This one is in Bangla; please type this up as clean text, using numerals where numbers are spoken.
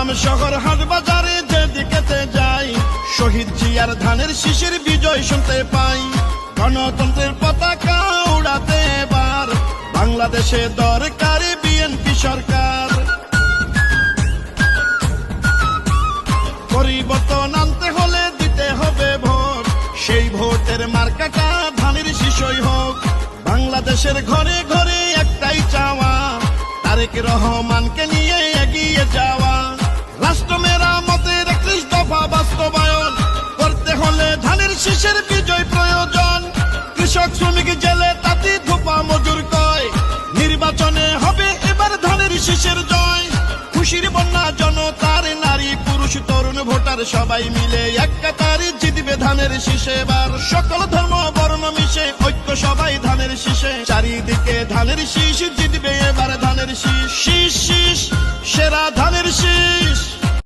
গ্রাম শহর হাট বাজারে যেদিকেতে যাই, শহীদ জিয়ার ধানের শীষের বিজয় শুনতে পাই। গণতন্ত্রের পতাকা উড়াতে এবার বাংলাদেশে দরকার বিএনপি সরকার। পরিবর্তন আনতে হলে দিতে হবে ভোট, সেই ভোটের মার্কাটা ধানের শীষই হোক। বাংলাদেশের ঘরে ঘরে একটাই চাওয়া, তারেক রহমানকে নিয়ে এগিয়ে যাওয়া। রাষ্ট্র মেরামতের 31 দফা বাস্তবায়ন করতে হলে ধানের শীষের বিজয় প্রয়োজন। কৃষক শ্রমিক জেলে তাঁতি ধোপা মজুর কয়, নির্বাচনে হবে এবার ধানের শীষের জয়। খুশির বন্যা জনতার, নারী পুরুষ তরুণ ভোটার সবাই মিলে এক কাতারে জিতবে ধানের শীষে এবার। সকল ধর্ম বর্ণ মিশে ঐক্য সবাই ধানের শীষে, চারিদিকে ধানের শীষ জিতবে এবার ধানের শীষ। শীষ শীষ সেরা ধানের শীষ।